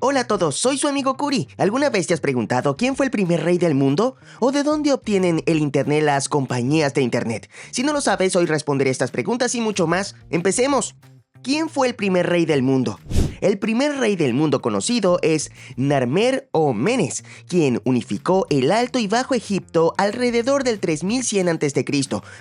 Hola a todos, soy su amigo Curi. ¿Alguna vez te has preguntado quién fue el primer rey del mundo? ¿O de dónde obtienen el internet las compañías de internet? Si no lo sabes, hoy responderé estas preguntas y mucho más. ¡Empecemos! ¿Quién fue el primer rey del mundo? El primer rey del mundo conocido es Narmer o Menes, quien unificó el Alto y Bajo Egipto alrededor del 3100 a.C.,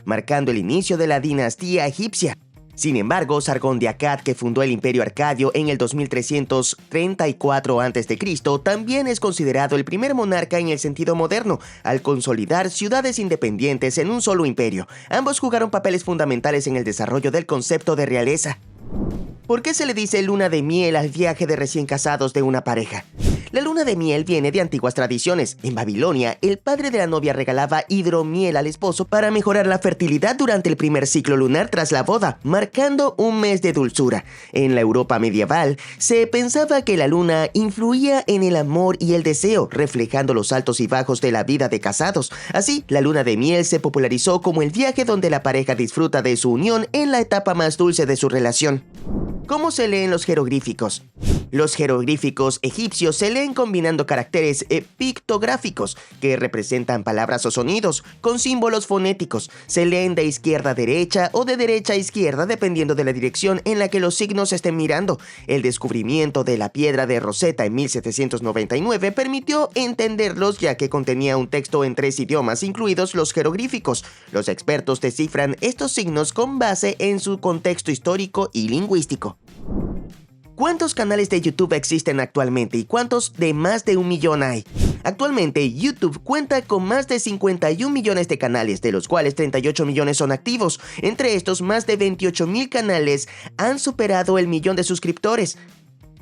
marcando el inicio de la dinastía egipcia. Sin embargo, Sargón de Akkad, que fundó el Imperio Arcadio en el 2334 a.C., también es considerado el primer monarca en el sentido moderno, al consolidar ciudades independientes en un solo imperio. Ambos jugaron papeles fundamentales en el desarrollo del concepto de realeza. ¿Por qué se le dice luna de miel al viaje de recién casados de una pareja? La luna de miel viene de antiguas tradiciones. En Babilonia, el padre de la novia regalaba hidromiel al esposo para mejorar la fertilidad durante el primer ciclo lunar tras la boda, marcando un mes de dulzura. En la Europa medieval, se pensaba que la luna influía en el amor y el deseo, reflejando los altos y bajos de la vida de casados. Así, la luna de miel se popularizó como el viaje donde la pareja disfruta de su unión en la etapa más dulce de su relación. ¿Cómo se leen los jeroglíficos? Los jeroglíficos egipcios se leen combinando caracteres pictográficos que representan palabras o sonidos con símbolos fonéticos. Se leen de izquierda a derecha o de derecha a izquierda dependiendo de la dirección en la que los signos estén mirando. El descubrimiento de la piedra de Rosetta en 1799 permitió entenderlos ya que contenía un texto en 3 idiomas, incluidos los jeroglíficos. Los expertos descifran estos signos con base en su contexto histórico y lingüístico. ¿Cuántos canales de YouTube existen actualmente y cuántos de más de 1 millón hay? Actualmente, YouTube cuenta con más de 51 millones de canales, de los cuales 38 millones son activos. Entre estos, más de 28,000 canales han superado el 1,000,000 de suscriptores.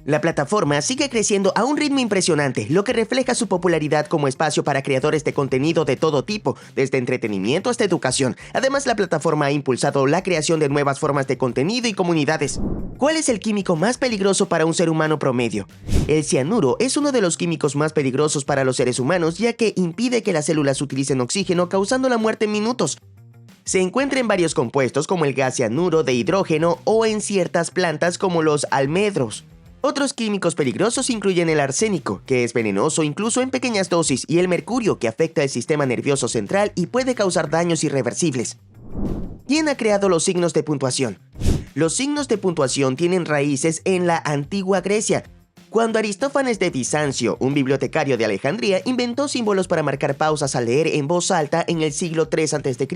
La plataforma sigue creciendo a un ritmo impresionante, lo que refleja su popularidad como espacio para creadores de contenido de todo tipo, desde entretenimiento hasta educación. Además, la plataforma ha impulsado la creación de nuevas formas de contenido y comunidades. ¿Cuál es el químico más peligroso para un ser humano promedio? El cianuro es uno de los químicos más peligrosos para los seres humanos, ya que impide que las células utilicen oxígeno, causando la muerte en minutos. Se encuentra en varios compuestos como el gas cianuro de hidrógeno o en ciertas plantas como los almendros. Otros químicos peligrosos incluyen el arsénico, que es venenoso incluso en pequeñas dosis, y el mercurio, que afecta el sistema nervioso central y puede causar daños irreversibles. ¿Quién ha creado los signos de puntuación? Los signos de puntuación tienen raíces en la antigua Grecia, cuando Aristófanes de Bizancio, un bibliotecario de Alejandría, inventó símbolos para marcar pausas al leer en voz alta en el siglo III a.C.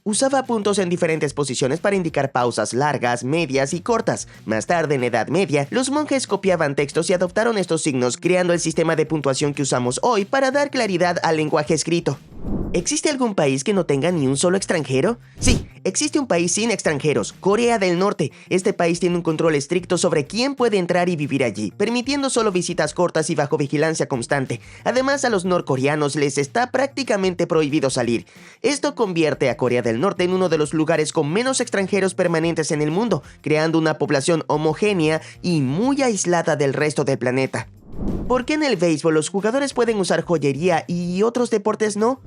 Usaba puntos en diferentes posiciones para indicar pausas largas, medias y cortas. Más tarde, en la Edad Media, los monjes copiaban textos y adoptaron estos signos, creando el sistema de puntuación que usamos hoy para dar claridad al lenguaje escrito. ¿Existe algún país que no tenga ni un solo extranjero? Sí, existe un país sin extranjeros, Corea del Norte. Este país tiene un control estricto sobre quién puede entrar y vivir allí, permitiendo solo visitas cortas y bajo vigilancia constante. Además, a los norcoreanos les está prácticamente prohibido salir. Esto convierte a Corea del Norte en uno de los lugares con menos extranjeros permanentes en el mundo, creando una población homogénea y muy aislada del resto del planeta. ¿Por qué en el béisbol los jugadores pueden usar joyería y otros deportes no?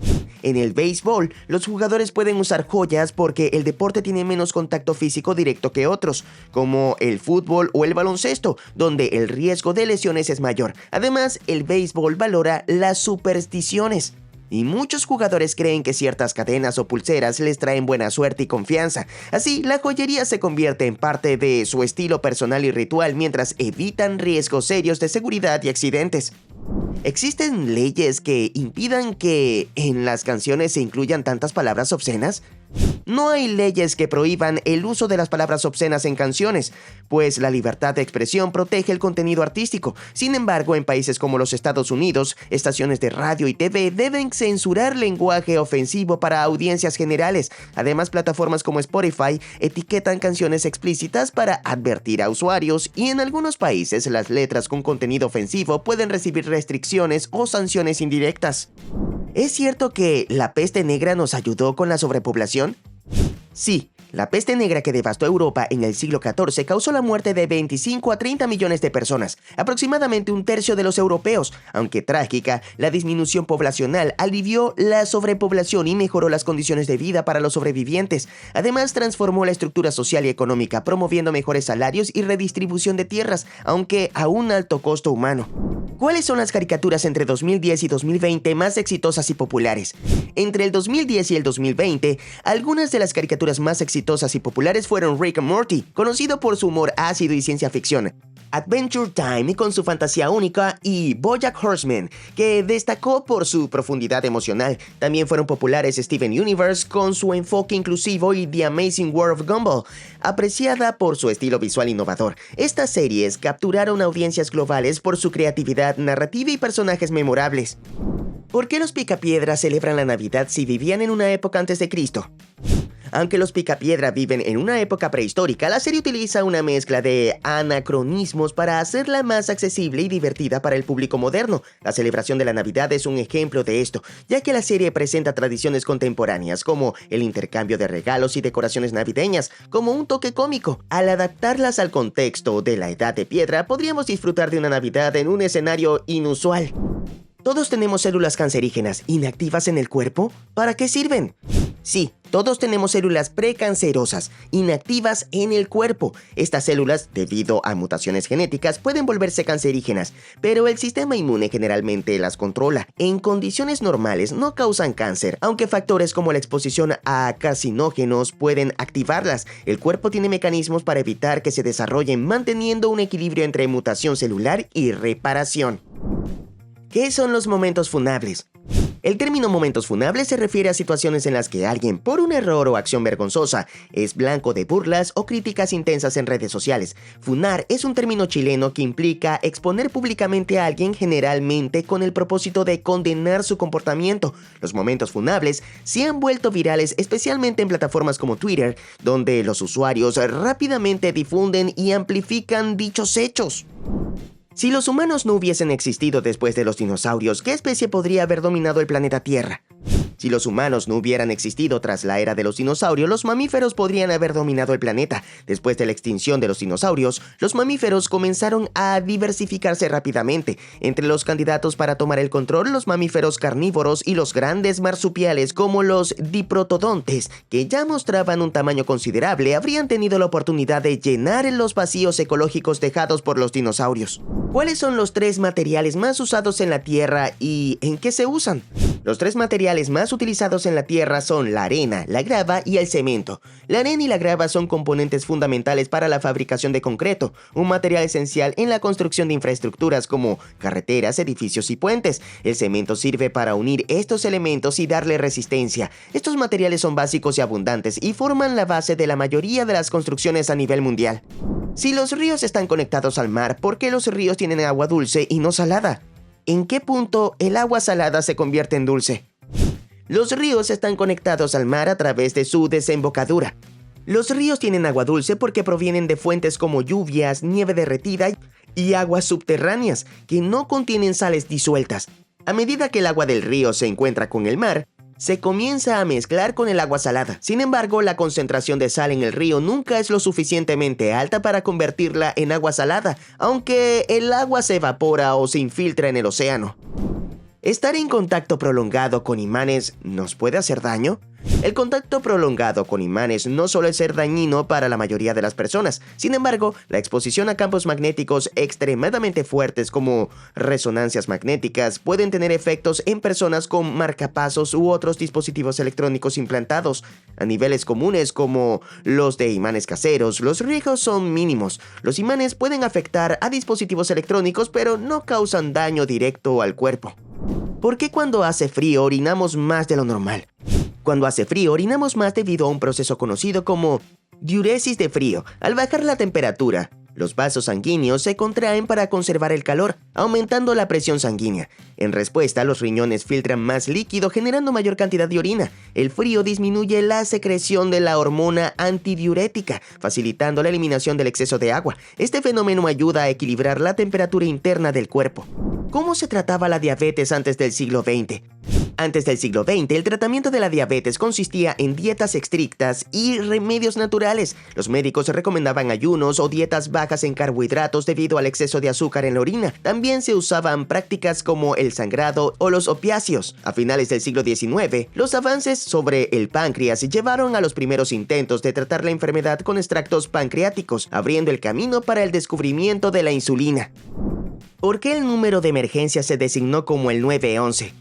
En el béisbol, los jugadores pueden usar joyas porque el deporte tiene menos contacto físico directo que otros, como el fútbol o el baloncesto, donde el riesgo de lesiones es mayor. Además, el béisbol valora las supersticiones. Y muchos jugadores creen que ciertas cadenas o pulseras les traen buena suerte y confianza. Así, la joyería se convierte en parte de su estilo personal y ritual mientras evitan riesgos serios de seguridad y accidentes. ¿Existen leyes que impidan que en las canciones se incluyan tantas palabras obscenas? No hay leyes que prohíban el uso de las palabras obscenas en canciones, pues la libertad de expresión protege el contenido artístico. Sin embargo, en países como los Estados Unidos, estaciones de radio y TV deben censurar lenguaje ofensivo para audiencias generales. Además, plataformas como Spotify etiquetan canciones explícitas para advertir a usuarios, y en algunos países las letras con contenido ofensivo pueden recibir restricciones o sanciones indirectas. ¿Es cierto que la peste negra nos ayudó con la sobrepoblación? Sí, La peste negra que devastó Europa en el siglo XIV causó la muerte de 25 a 30 millones de personas, aproximadamente un tercio de los europeos. Aunque trágica, la disminución poblacional alivió la sobrepoblación y mejoró las condiciones de vida para los sobrevivientes. Además, transformó la estructura social y económica, promoviendo mejores salarios y redistribución de tierras, aunque a un alto costo humano. ¿Cuáles son las caricaturas entre 2010 y 2020 más exitosas y populares? Entre el 2010 y el 2020, algunas de las caricaturas más exitosas y populares fueron Rick and Morty, conocido por su humor ácido y ciencia ficción, Adventure Time con su fantasía única y BoJack Horseman, que destacó por su profundidad emocional. También fueron populares Steven Universe con su enfoque inclusivo y The Amazing World of Gumball, apreciada por su estilo visual innovador. Estas series capturaron audiencias globales por su creatividad narrativa y personajes memorables. ¿Por qué los Picapiedra celebran la Navidad si vivían en una época antes de Cristo? Aunque los Picapiedra viven en una época prehistórica, la serie utiliza una mezcla de anacronismos para hacerla más accesible y divertida para el público moderno. La celebración de la Navidad es un ejemplo de esto, ya que la serie presenta tradiciones contemporáneas como el intercambio de regalos y decoraciones navideñas, como un toque cómico. Al adaptarlas al contexto de la Edad de Piedra, podríamos disfrutar de una Navidad en un escenario inusual. ¿Todos tenemos células cancerígenas inactivas en el cuerpo? ¿Para qué sirven? Sí, todos tenemos células precancerosas inactivas en el cuerpo. Estas células, debido a mutaciones genéticas, pueden volverse cancerígenas, pero el sistema inmune generalmente las controla. En condiciones normales no causan cáncer, aunque factores como la exposición a carcinógenos pueden activarlas. El cuerpo tiene mecanismos para evitar que se desarrollen, manteniendo un equilibrio entre mutación celular y reparación. ¿Qué son los momentos funables? El término momentos funables se refiere a situaciones en las que alguien, por un error o acción vergonzosa, es blanco de burlas o críticas intensas en redes sociales. Funar es un término chileno que implica exponer públicamente a alguien, generalmente con el propósito de condenar su comportamiento. Los momentos funables se han vuelto virales, especialmente en plataformas como Twitter, donde los usuarios rápidamente difunden y amplifican dichos hechos. Si los humanos no hubiesen existido después de los dinosaurios, ¿qué especie podría haber dominado el planeta Tierra? Si los humanos no hubieran existido tras la era de los dinosaurios, los mamíferos podrían haber dominado el planeta. Después de la extinción de los dinosaurios, los mamíferos comenzaron a diversificarse rápidamente. Entre los candidatos para tomar el control, los mamíferos carnívoros y los grandes marsupiales como los diprotodontes, que ya mostraban un tamaño considerable, habrían tenido la oportunidad de llenar los vacíos ecológicos dejados por los dinosaurios. ¿Cuáles son los 3 materiales más usados en la Tierra y en qué se usan? Los 3 materiales más utilizados en la Tierra son la arena, la grava y el cemento. La arena y la grava son componentes fundamentales para la fabricación de concreto, un material esencial en la construcción de infraestructuras como carreteras, edificios y puentes. El cemento sirve para unir estos elementos y darle resistencia. Estos materiales son básicos y abundantes y forman la base de la mayoría de las construcciones a nivel mundial. Si los ríos están conectados al mar, ¿por qué los ríos tienen agua dulce y no salada? ¿En qué punto el agua salada se convierte en dulce? Los ríos están conectados al mar a través de su desembocadura. Los ríos tienen agua dulce porque provienen de fuentes como lluvias, nieve derretida y aguas subterráneas que no contienen sales disueltas. A medida que el agua del río se encuentra con el mar, se comienza a mezclar con el agua salada. Sin embargo, la concentración de sal en el río nunca es lo suficientemente alta para convertirla en agua salada, aunque el agua se evapora o se infiltra en el océano. ¿Estar en contacto prolongado con imanes nos puede hacer daño? El contacto prolongado con imanes no suele ser dañino para la mayoría de las personas. Sin embargo, la exposición a campos magnéticos extremadamente fuertes como resonancias magnéticas pueden tener efectos en personas con marcapasos u otros dispositivos electrónicos implantados. A niveles comunes como los de imanes caseros, los riesgos son mínimos. Los imanes pueden afectar a dispositivos electrónicos, pero no causan daño directo al cuerpo. ¿Por qué cuando hace frío orinamos más de lo normal? Cuando hace frío orinamos más debido a un proceso conocido como diuresis de frío. Al bajar la temperatura, los vasos sanguíneos se contraen para conservar el calor, aumentando la presión sanguínea. En respuesta, los riñones filtran más líquido, generando mayor cantidad de orina. El frío disminuye la secreción de la hormona antidiurética, facilitando la eliminación del exceso de agua. Este fenómeno ayuda a equilibrar la temperatura interna del cuerpo. ¿Cómo se trataba la diabetes antes del siglo XX? Antes del siglo XX, el tratamiento de la diabetes consistía en dietas estrictas y remedios naturales. Los médicos recomendaban ayunos o dietas bajas en carbohidratos debido al exceso de azúcar en la orina. También se usaban prácticas como el sangrado o los opiáceos. A finales del siglo XIX, los avances sobre el páncreas llevaron a los primeros intentos de tratar la enfermedad con extractos pancreáticos, abriendo el camino para el descubrimiento de la insulina. ¿Por qué el número de emergencias se designó como el 911?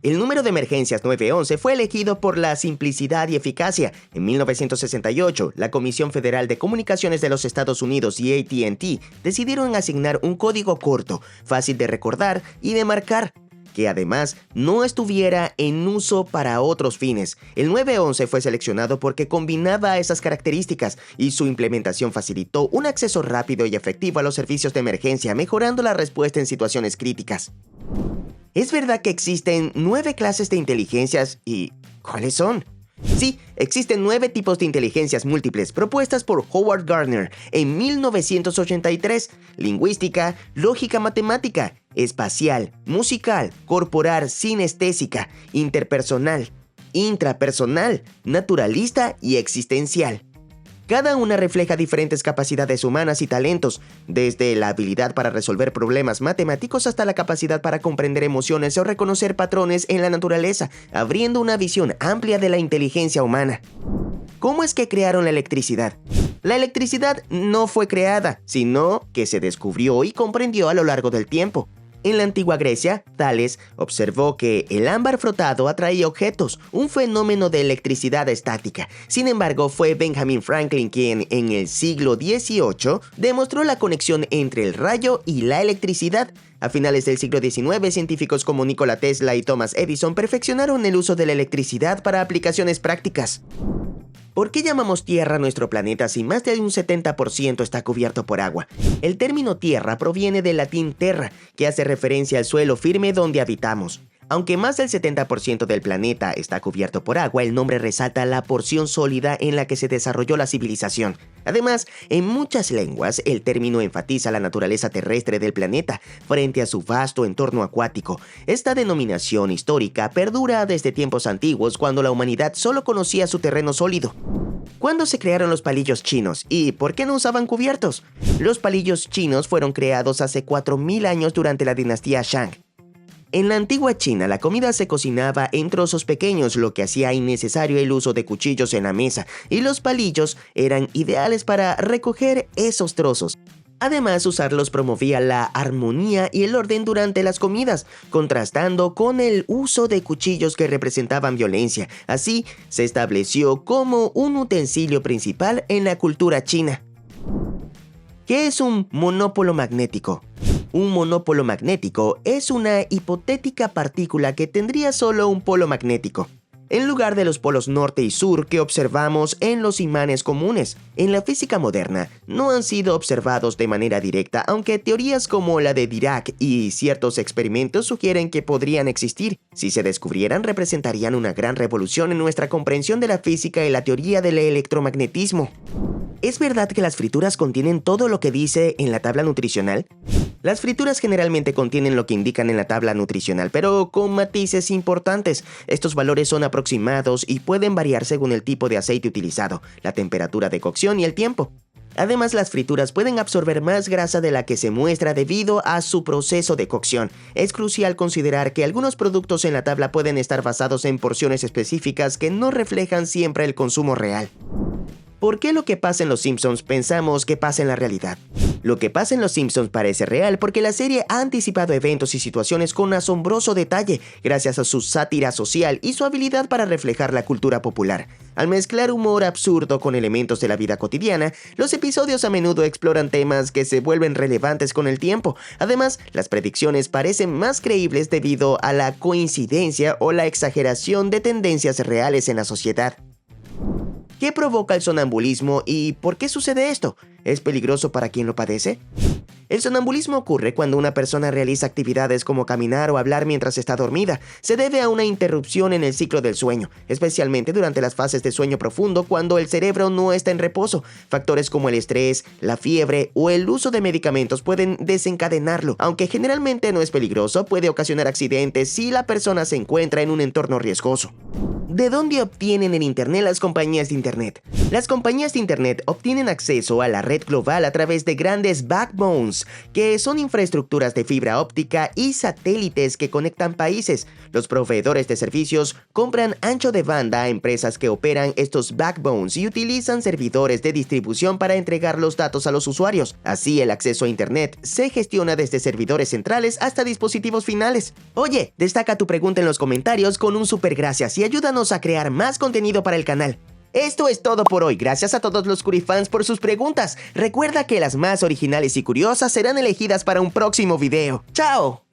El número de emergencias 911 fue elegido por la simplicidad y eficacia. En 1968, la Comisión Federal de Comunicaciones de los Estados Unidos y AT&T decidieron asignar un código corto, fácil de recordar y de marcar, que además no estuviera en uso para otros fines. El 911 fue seleccionado porque combinaba esas características y su implementación facilitó un acceso rápido y efectivo a los servicios de emergencia, mejorando la respuesta en situaciones críticas. ¿Es verdad que existen 9 clases de inteligencias y cuáles son? Sí, existen 9 tipos de inteligencias múltiples propuestas por Howard Gardner en 1983: lingüística, lógica matemática, espacial, musical, corporal, sinestésica, interpersonal, intrapersonal, naturalista y existencial. Cada una refleja diferentes capacidades humanas y talentos, desde la habilidad para resolver problemas matemáticos hasta la capacidad para comprender emociones o reconocer patrones en la naturaleza, abriendo una visión amplia de la inteligencia humana. ¿Cómo es que crearon la electricidad? La electricidad no fue creada, sino que se descubrió y comprendió a lo largo del tiempo. En la antigua Grecia, Tales observó que el ámbar frotado atraía objetos, un fenómeno de electricidad estática. Sin embargo, fue Benjamin Franklin quien, en el siglo XVIII, demostró la conexión entre el rayo y la electricidad. A finales del siglo XIX, científicos como Nikola Tesla y Thomas Edison perfeccionaron el uso de la electricidad para aplicaciones prácticas. ¿Por qué llamamos Tierra a nuestro planeta si más de un 70% está cubierto por agua? El término Tierra proviene del latín terra, que hace referencia al suelo firme donde habitamos. Aunque más del 70% del planeta está cubierto por agua, el nombre resalta la porción sólida en la que se desarrolló la civilización. Además, en muchas lenguas, el término enfatiza la naturaleza terrestre del planeta frente a su vasto entorno acuático. Esta denominación histórica perdura desde tiempos antiguos, cuando la humanidad solo conocía su terreno sólido. ¿Cuándo se crearon los palillos chinos? ¿Y por qué no usaban cubiertos? Los palillos chinos fueron creados hace 4000 años durante la dinastía Shang. En la antigua China, la comida se cocinaba en trozos pequeños, lo que hacía innecesario el uso de cuchillos en la mesa, y los palillos eran ideales para recoger esos trozos. Además, usarlos promovía la armonía y el orden durante las comidas, contrastando con el uso de cuchillos que representaban violencia. Así, se estableció como un utensilio principal en la cultura china. ¿Qué es un monópolo magnético? Un monópolo magnético es una hipotética partícula que tendría solo un polo magnético, en lugar de los polos norte y sur que observamos en los imanes comunes. En la física moderna no han sido observados de manera directa, aunque teorías como la de Dirac y ciertos experimentos sugieren que podrían existir. Si se descubrieran, representarían una gran revolución en nuestra comprensión de la física y la teoría del electromagnetismo. ¿Es verdad que las frituras contienen todo lo que dice en la tabla nutricional? Las frituras generalmente contienen lo que indican en la tabla nutricional, pero con matices importantes. Estos valores son aproximados y pueden variar según el tipo de aceite utilizado, la temperatura de cocción y el tiempo. Además, las frituras pueden absorber más grasa de la que se muestra debido a su proceso de cocción. Es crucial considerar que algunos productos en la tabla pueden estar basados en porciones específicas que no reflejan siempre el consumo real. ¿Por qué lo que pasa en Los Simpsons pensamos que pasa en la realidad? Lo que pasa en Los Simpsons parece real porque la serie ha anticipado eventos y situaciones con asombroso detalle, gracias a su sátira social y su habilidad para reflejar la cultura popular. Al mezclar humor absurdo con elementos de la vida cotidiana, los episodios a menudo exploran temas que se vuelven relevantes con el tiempo. Además, las predicciones parecen más creíbles debido a la coincidencia o la exageración de tendencias reales en la sociedad. ¿Qué provoca el sonambulismo y por qué sucede esto? ¿Es peligroso para quien lo padece? El sonambulismo ocurre cuando una persona realiza actividades como caminar o hablar mientras está dormida. Se debe a una interrupción en el ciclo del sueño, especialmente durante las fases de sueño profundo cuando el cerebro no está en reposo. Factores como el estrés, la fiebre o el uso de medicamentos pueden desencadenarlo. Aunque generalmente no es peligroso, puede ocasionar accidentes si la persona se encuentra en un entorno riesgoso. ¿De dónde obtienen el Internet las compañías de Internet? Las compañías de Internet obtienen acceso a la red global a través de grandes backbones, que son infraestructuras de fibra óptica y satélites que conectan países. Los proveedores de servicios compran ancho de banda a empresas que operan estos backbones y utilizan servidores de distribución para entregar los datos a los usuarios. Así, el acceso a Internet se gestiona desde servidores centrales hasta dispositivos finales. Oye, destaca tu pregunta en los comentarios con un super gracias y ayúdanos a crear más contenido para el canal. Esto es todo por hoy, gracias a todos los Curifans por sus preguntas. Recuerda que las más originales y curiosas serán elegidas para un próximo video. ¡Chao!